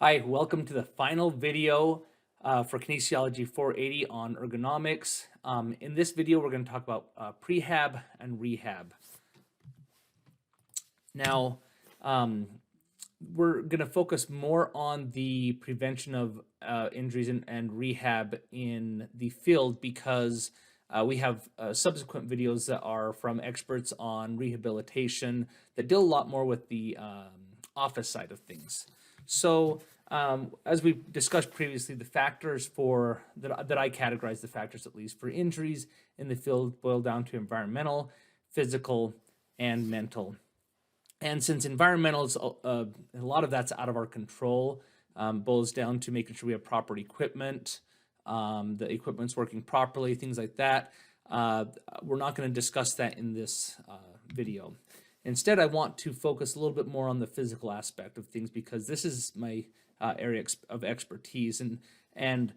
Hi, welcome to the final video for Kinesiology 480 on ergonomics. In this video, we're going to talk about prehab and rehab. Now, we're going to focus more on the prevention of injuries and rehab in the field because we have subsequent videos that are from experts on rehabilitation that deal a lot more with the office side of things. So as we discussed previously, the factors for that I categorize the factors at least for injuries in the field boil down to environmental, physical, and mental. And since environmental is a lot of that's out of our control, boils down to making sure we have proper equipment, the equipment's working properly, things like that. We're not going to discuss that in this video. Instead, I want to focus a little bit more on the physical aspect of things because this is my area of expertise, and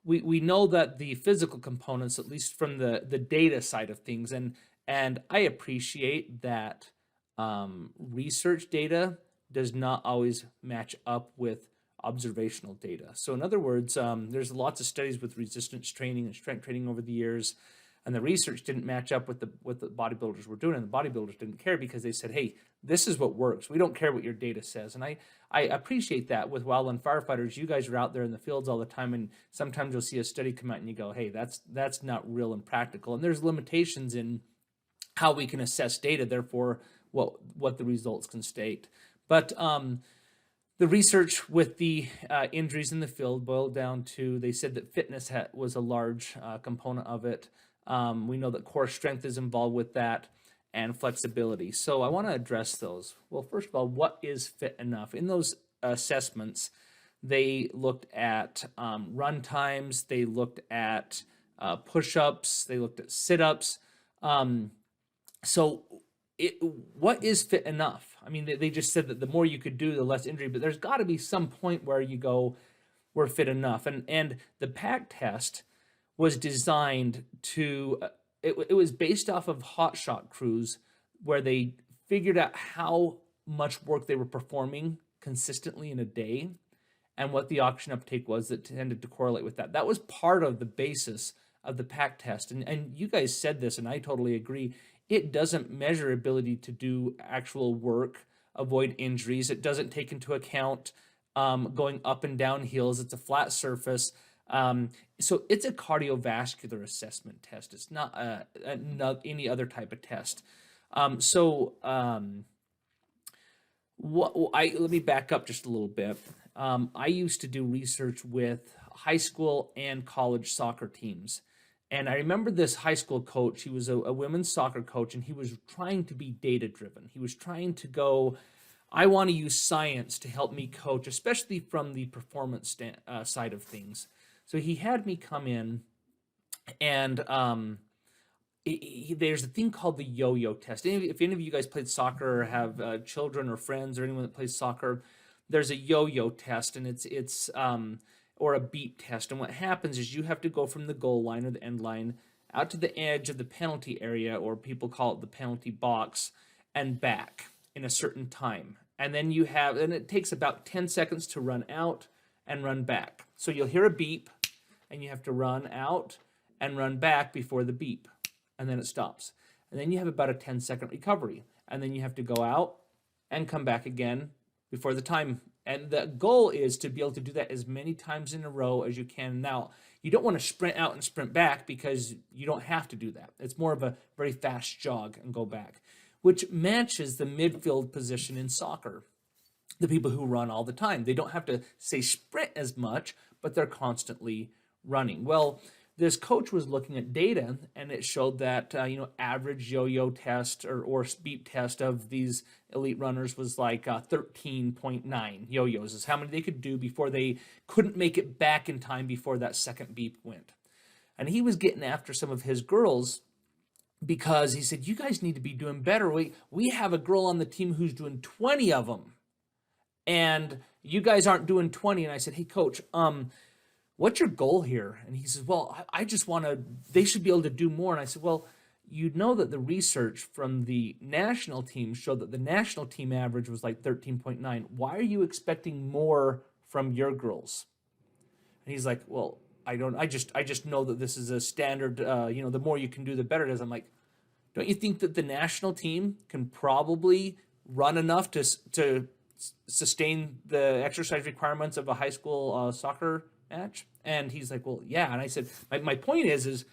we know that the physical components, at least from the data side of things, and I appreciate that research data does not always match up with observational data. So in other words, there's lots of studies with resistance training and strength training over the years, and the research didn't match up with the bodybuilders were doing, and the bodybuilders didn't care because they said, hey, this is what works. We don't care what your data says. And I appreciate that with wildland firefighters. You guys are out there in the fields all the time, and sometimes you'll see a study come out and you go, hey, that's not real and practical. And there's limitations in how we can assess data, therefore what the results can state. But the research with the injuries in the field boiled down to, they said that fitness was a large component of it. We know that core strength is involved with that, and flexibility. So I want to address those. Well, first of all, what is fit enough? In those assessments, they looked at run times, they looked at push-ups, they looked at sit-ups. So what is fit enough? I mean, they just said that the more you could do, the less injury, but there's got to be some point where you go, we're fit enough. And the PAC test was designed to, it was based off of hotshot crews where they figured out how much work they were performing consistently in a day and what the oxygen uptake was that tended to correlate with that. That was part of the basis of the PAC test. And you guys said this, and I totally agree. It doesn't measure ability to do actual work, avoid injuries. It doesn't take into account going up and down hills. It's a flat surface. So it's a cardiovascular assessment test. It's not any other type of test. Let me back up just a little bit. I used to do research with high school and college soccer teams. And I remember this high school coach. He was a women's soccer coach, and he was trying to be data-driven. He was trying to go, I want to use science to help me coach, especially from the performance side of things. So he had me come in, and there's a thing called the yo-yo test. If any of you guys played soccer or have children or friends or anyone that plays soccer, there's a yo-yo test, and it's or a beep test. And what happens is you have to go from the goal line or the end line out to the edge of the penalty area, or people call it the penalty box, and back in a certain time. And then and it takes about 10 seconds to run out and run back. So you'll hear a beep, and you have to run out and run back before the beep, and then it stops. And then you have about a 10-second recovery, and then you have to go out and come back again before the time. And the goal is to be able to do that as many times in a row as you can. Now, you don't want to sprint out and sprint back because you don't have to do that. It's more of a very fast jog and go back, which matches the midfield position in soccer. The people who run all the time, they don't have to say sprint as much, but they're constantly running. Well, this coach was looking at data, and it showed that average yo-yo test or beep test of these elite runners was like 13.9 yo-yos is how many they could do before they couldn't make it back in time before that second beep went. And he was getting after some of his girls because he said, you guys need to be doing better. We have a girl on the team who's doing 20 of them, and you guys aren't doing 20. And I said, hey, coach, what's your goal here? And he says, well, I just want to, they should be able to do more. And I said, well, you'd know that the research from the national team showed that the national team average was like 13.9. Why are you expecting more from your girls? And he's like, well, I just know that this is a standard, the more you can do, the better it is. I'm like, don't you think that the national team can probably run enough to sustain the exercise requirements of a high school soccer match? And he's like, well, yeah. And I said, my point is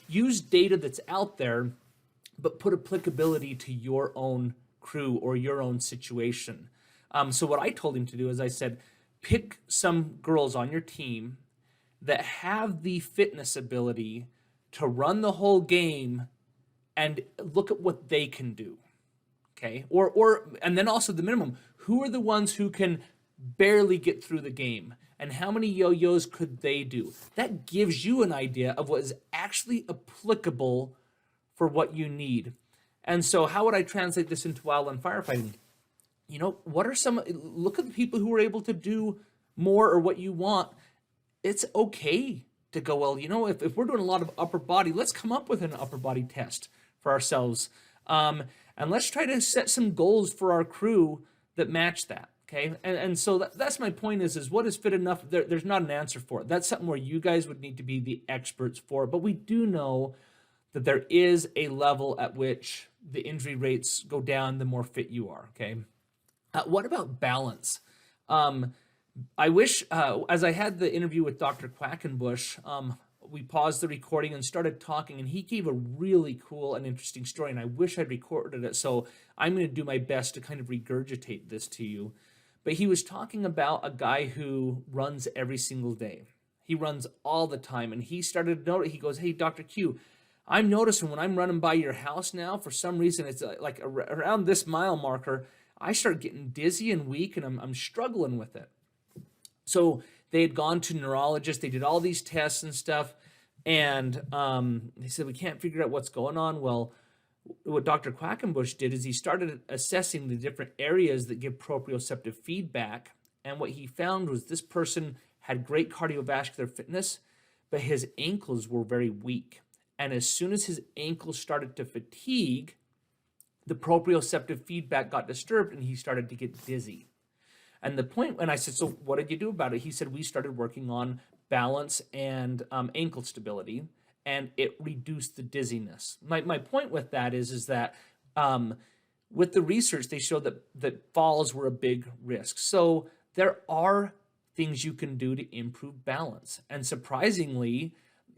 use data that's out there, but put applicability to your own crew or your own situation. So what I told him to do is I said, pick some girls on your team that have the fitness ability to run the whole game and look at what they can do. Okay. And then also the minimum, who are the ones who can barely get through the game and how many yo-yos could they do? That gives you an idea of what is actually applicable for what you need. And so how would I translate this into wildland firefighting? What are look at the people who are able to do more or what you want. It's okay to go, well, if we're doing a lot of upper body, let's come up with an upper body test for ourselves. And let's try to set some goals for our crew that match that. Okay. And so that's my point is what is fit enough? There's not an answer for it. That's something where you guys would need to be the experts for. But we do know that there is a level at which the injury rates go down the more fit you are. Okay. What about balance? I wish, as I had the interview with Dr. Quackenbush, we paused the recording and started talking, and he gave a really cool and interesting story, and I wish I'd recorded it, so I'm going to do my best to kind of regurgitate this to you. But he was talking about a guy who runs every single day. He runs all the time, and he started to notice, he goes, hey, Dr. Q, I'm noticing when I'm running by your house now, for some reason, it's like around this mile marker, I start getting dizzy and weak, and I'm struggling with it. So they had gone to neurologists, they did all these tests and stuff, and they said, we can't figure out what's going on. Well, what Dr. Quackenbush did is he started assessing the different areas that give proprioceptive feedback, and what he found was this person had great cardiovascular fitness, but his ankles were very weak. And as soon as his ankles started to fatigue, the proprioceptive feedback got disturbed and he started to get dizzy. And the point, and I said, so what did you do about it? He said, we started working on balance and ankle stability, and it reduced the dizziness. My point with that is that with the research, they showed that falls were a big risk. So there are things you can do to improve balance. And surprisingly,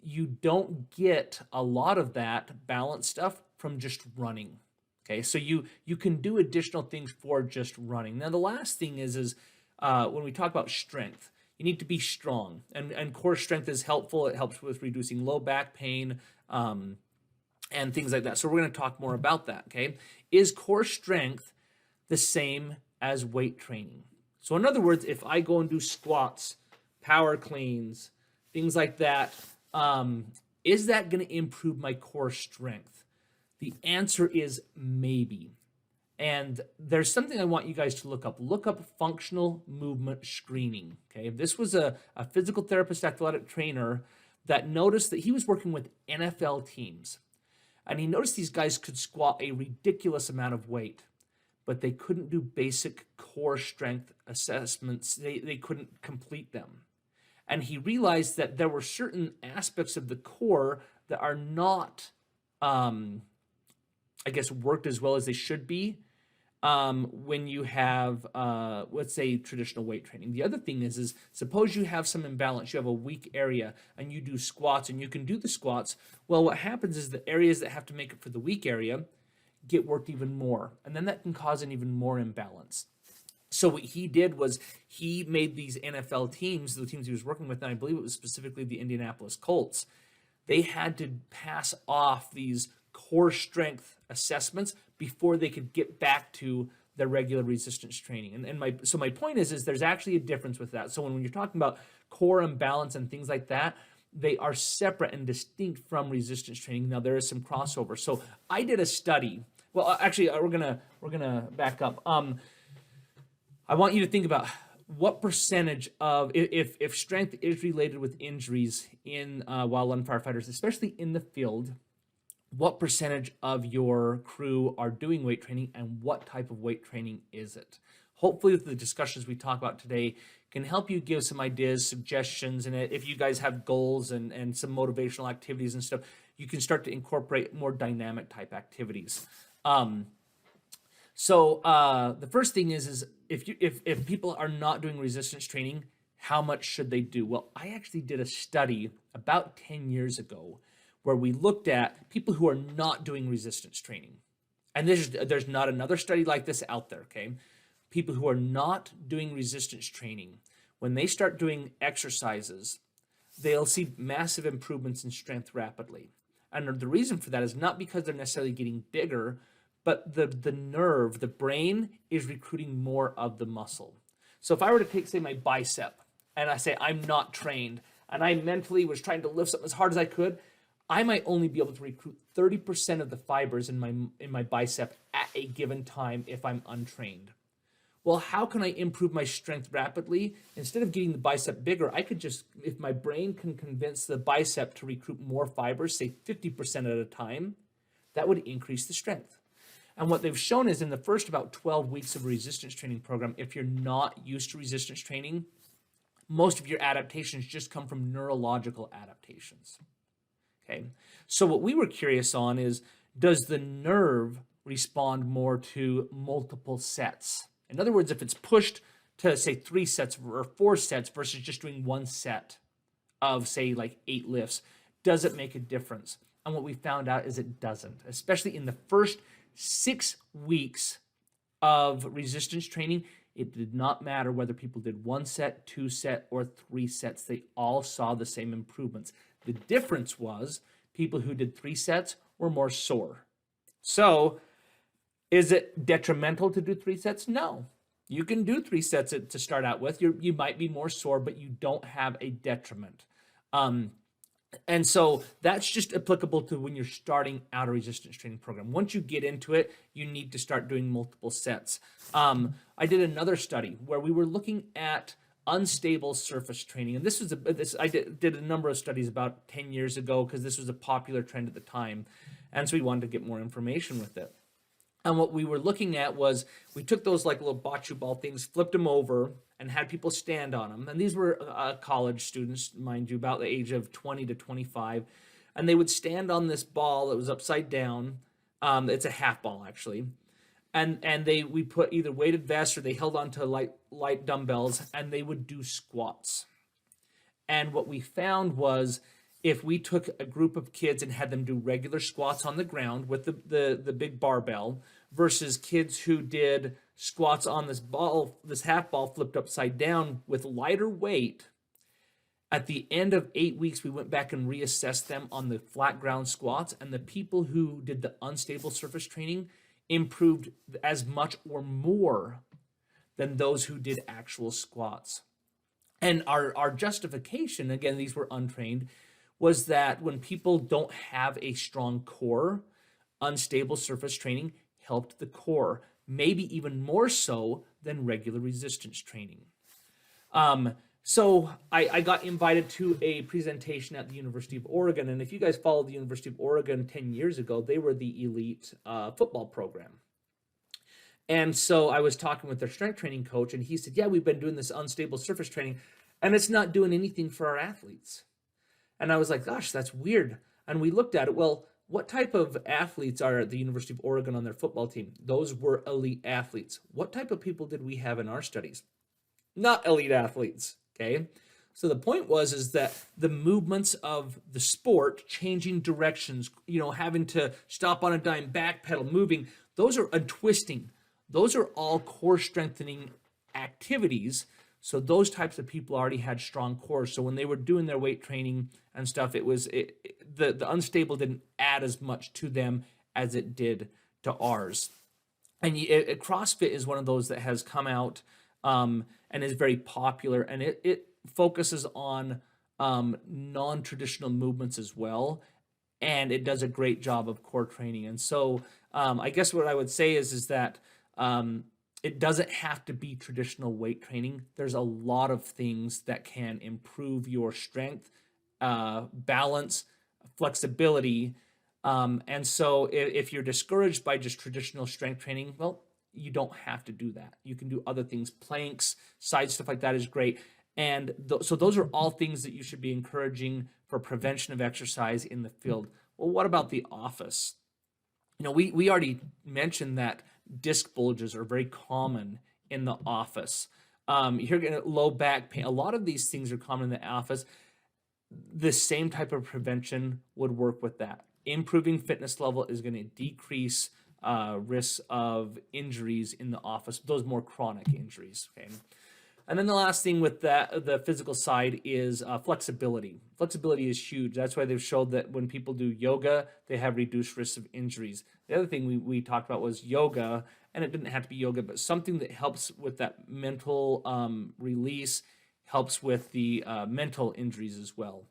you don't get a lot of that balance stuff from just running. Okay, so you can do additional things for just running. Now, the last thing is when we talk about strength, you need to be strong. And core strength is helpful. It helps with reducing low back pain and things like that. So we're going to talk more about that, okay? Is core strength the same as weight training? So in other words, if I go and do squats, power cleans, things like that, is that going to improve my core strength? The answer is maybe. And there's something I want you guys to look up. Look up functional movement screening. Okay, this was a physical therapist, athletic trainer that noticed that he was working with NFL teams. And he noticed these guys could squat a ridiculous amount of weight, but they couldn't do basic core strength assessments. They couldn't complete them. And he realized that there were certain aspects of the core that are not worked as well as they should be when you have, let's say, traditional weight training. The other thing is suppose you have some imbalance, you have a weak area, and you do squats, and you can do the squats. Well, what happens is the areas that have to make it for the weak area get worked even more, and then that can cause an even more imbalance. So what he did was he made these NFL teams, the teams he was working with, and I believe it was specifically the Indianapolis Colts, they had to pass off these core strength assessments before they could get back to their regular resistance training. And my point is there's actually a difference with that. So when you're talking about core imbalance and things like that, they are separate and distinct from resistance training. Now there is some crossover. So I did a study. Well, actually, we're gonna back up. I want you to think about what percentage of if strength is related with injuries in wildland firefighters, especially in the field. what percentage of your crew are doing weight training and what type of weight training is it. Hopefully the discussions we talk about today can help you give some ideas, suggestions, and if you guys have goals and some motivational activities and stuff, you can start to incorporate more dynamic type activities. The first thing is if people are not doing resistance training, how much should they do? Well, I actually did a study about 10 years ago where we looked at people who are not doing resistance training. And there's not another study like this out there, okay? People who are not doing resistance training, when they start doing exercises, they'll see massive improvements in strength rapidly. And the reason for that is not because they're necessarily getting bigger, but the nerve, the brain is recruiting more of the muscle. So if I were to take, say, my bicep, and I say I'm not trained, and I mentally was trying to lift something as hard as I could, I might only be able to recruit 30% of the fibers in my bicep at a given time if I'm untrained. Well, how can I improve my strength rapidly? Instead of getting the bicep bigger, I could just, if my brain can convince the bicep to recruit more fibers, say 50% at a time, that would increase the strength. And what they've shown is in the first about 12 weeks of a resistance training program, if you're not used to resistance training, most of your adaptations just come from neurological adaptations. Okay, so what we were curious on is, does the nerve respond more to multiple sets? In other words, if it's pushed to, say, 3 sets or 4 sets versus just doing 1 set of, say, like 8 lifts, does it make a difference? And what we found out is it doesn't, especially in the first 6 weeks of resistance training. It did not matter whether people did 1 set, 2 set, or 3 sets. They all saw the same improvements. The difference was people who did 3 sets were more sore. So is it detrimental to do 3 sets? No. You can do 3 sets to start out with. You might be more sore, but you don't have a detriment. And so that's just applicable to when you're starting out a resistance training program. Once you get into it, you need to start doing multiple sets. I did another study where we were looking at unstable surface training, and I did a number of studies about 10 years ago because this was a popular trend at the time, and so we wanted to get more information with it. And what we were looking at was we took those like little bocce ball things, flipped them over, and had people stand on them. And these were college students, mind you, about the age of 20 to 25. And they would stand on this ball that was upside down. It's a half ball, actually. And we put either weighted vests or they held onto light dumbbells, and they would do squats. And what we found was if we took a group of kids and had them do regular squats on the ground with the big barbell versus kids who did squats on this half ball flipped upside down with lighter weight, at the end of 8 weeks, we went back and reassessed them on the flat ground squats, and the people who did the unstable surface training improved as much or more than those who did actual squats. And our justification, again, these were untrained, was that when people don't have a strong core, unstable surface training helped the core, maybe even more so than regular resistance training. So I got invited to a presentation at the University of Oregon, and if you guys followed the University of Oregon 10 years ago, they were the elite football program. And so I was talking with their strength training coach, and he said, yeah, we've been doing this unstable surface training, and it's not doing anything for our athletes. And I was like, gosh, that's weird. And we looked at it. Well, what type of athletes are at the University of Oregon on their football team? Those were elite athletes. What type of people did we have in our studies? Not elite athletes, okay? So the point is that the movements of the sport, changing directions, having to stop on a dime, backpedal, moving, those are twisting. Those are all core strengthening activities. So those types of people already had strong cores. So when they were doing their weight training and stuff, the unstable didn't add as much to them as it did to ours. And CrossFit is one of those that has come out and is very popular, and it focuses on non-traditional movements as well, and it does a great job of core training. And so I guess what I would say is that it doesn't have to be traditional weight training. There's a lot of things that can improve your strength, balance, flexibility, And so if you're discouraged by just traditional strength training, well, you don't have to do that. You can do other things, planks, side stuff like that is great. And so those are all things that you should be encouraging for prevention of exercise in the field. Well, what about the office? We already mentioned that disc bulges are very common in the office. You're going to low back pain. A lot of these things are common in the office. The same type of prevention would work with that. Improving fitness level is going to decrease risks of injuries in the office, those more chronic injuries. Okay. And then the last thing with that, the physical side, is flexibility. Flexibility is huge. That's why they've showed that when people do yoga, they have reduced risks of injuries. The other thing we talked about was yoga, and it didn't have to be yoga, but something that helps with that mental release, helps with the mental injuries as well.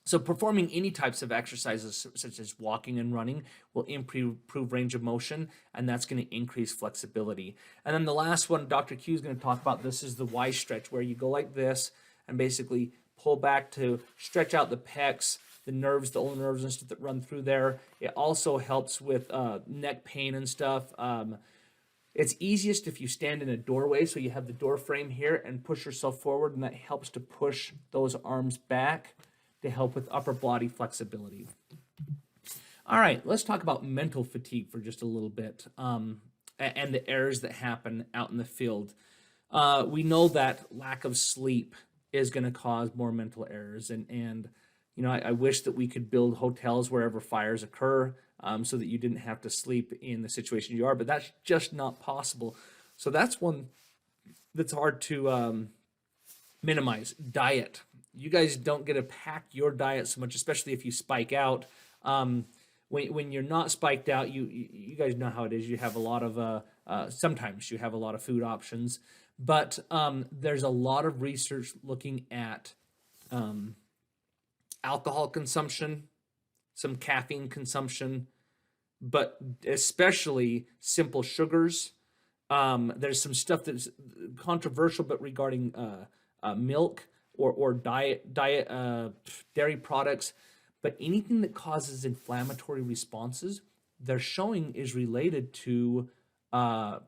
So performing any types of exercises such as walking and running will improve range of motion, and that's going to increase flexibility. And then the last one, Dr. Q is going to talk about, this is the Y stretch, where you go like this and basically pull back to stretch out the pecs, the nerves, the ulnar nerves and stuff that run through there. It also helps with neck pain and stuff. It's easiest if you stand in a doorway, so you have the door frame here and push yourself forward, and that helps to push those arms back to help with upper body flexibility. All right, let's talk about mental fatigue for just a little bit, and the errors that happen out in the field. We know that lack of sleep is going to cause more mental errors, and I wish that we could build hotels wherever fires occur, so that you didn't have to sleep in the situation you are, but that's just not possible. So that's one that's hard to minimize. Diet. You guys don't get to pack your diet so much, especially if you spike out. When you're not spiked out, you guys know how it is. You have a lot of sometimes you have a lot of food options, but there's a lot of research looking at alcohol consumption, some caffeine consumption, but especially simple sugars. There's some stuff that's controversial, but regarding milk or diet dairy products, but anything that causes inflammatory responses, they're showing is related to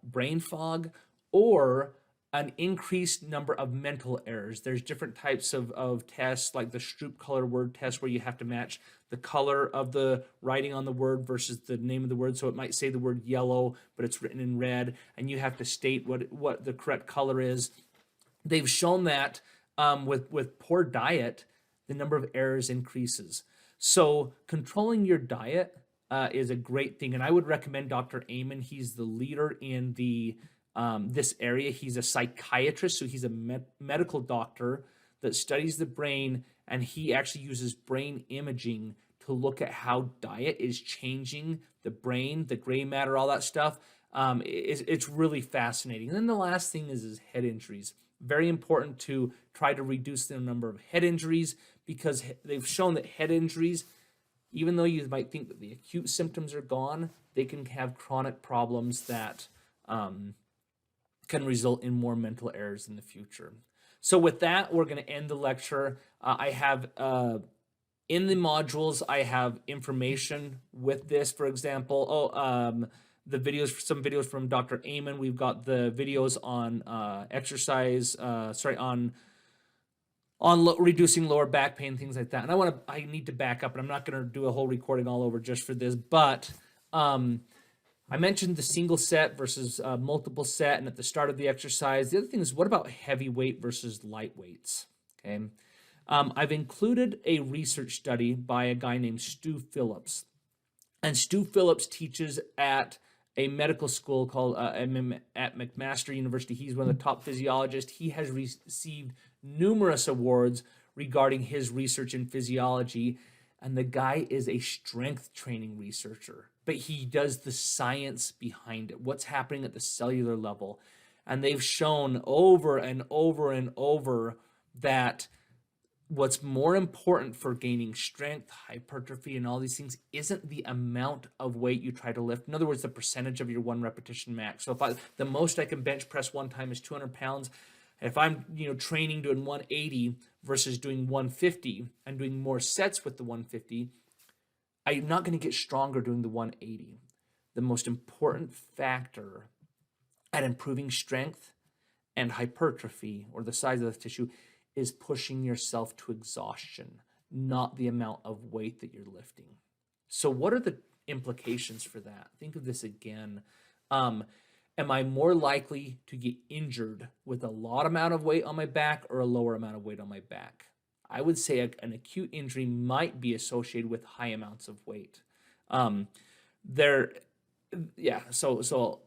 brain fog or an increased number of mental errors. There's different types of tests, like the Stroop color word test, where you have to match the color of the writing on the word versus the name of the word. So it might say the word yellow, but it's written in red, and you have to state what the correct color is. They've shown that with poor diet, the number of errors increases. So controlling your diet is a great thing, and I would recommend Dr. Amen. He's the leader in this area. He's a psychiatrist, so he's a medical doctor that studies the brain, and he actually uses brain imaging to look at how diet is changing the brain, the gray matter, all that stuff. It's really fascinating. And then the last thing is head injuries. Very important to try to reduce the number of head injuries, because they've shown that head injuries, even though you might think that the acute symptoms are gone, they can have chronic problems that can result in more mental errors in the future. So with that, we're going to end the lecture. I have in the modules, I have information with this. For example, the videos, some videos from Dr. Amen. We've got the videos on exercise, on reducing lower back pain, things like that. And I need to back up, and I'm not going to do a whole recording all over just for this, but I mentioned the single set versus multiple set, and at the start of the exercise. The other thing is, what about heavy weight versus light weights? Okay. I've included a research study by a guy named Stu Phillips. And Stu Phillips teaches at a medical school called at McMaster University. He's one of the top physiologists. He has received numerous awards regarding his research in physiology. And the guy is a strength training researcher, but he does the science behind it, what's happening at the cellular level. And they've shown over and over and over that what's more important for gaining strength, hypertrophy, and all these things isn't the amount of weight you try to lift. In other words, the percentage of your one repetition max. So if the most I can bench press one time is 200 pounds, if I'm training doing 180 versus doing 150 and doing more sets with the 150, I'm not going to get stronger doing the 180. The most important factor at improving strength and hypertrophy, or the size of the tissue, is pushing yourself to exhaustion, not the amount of weight that you're lifting. So what are the implications for that? Think of this again. Am I more likely to get injured with a lot amount of weight on my back or a lower amount of weight on my back? I would say an acute injury might be associated with high amounts of weight. There, yeah. So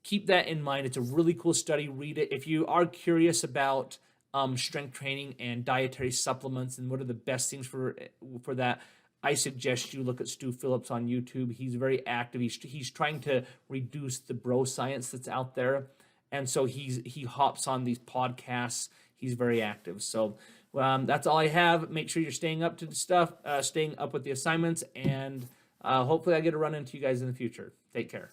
keep that in mind. It's a really cool study. Read it if you are curious about strength training and dietary supplements and what are the best things for that. I suggest you look at Stu Phillips on YouTube. He's very active. He's trying to reduce the bro science that's out there, and so he hops on these podcasts. He's very active. So that's all I have. Make sure you're staying up to the stuff, staying up with the assignments, and hopefully I get to run into you guys in the future. Take care.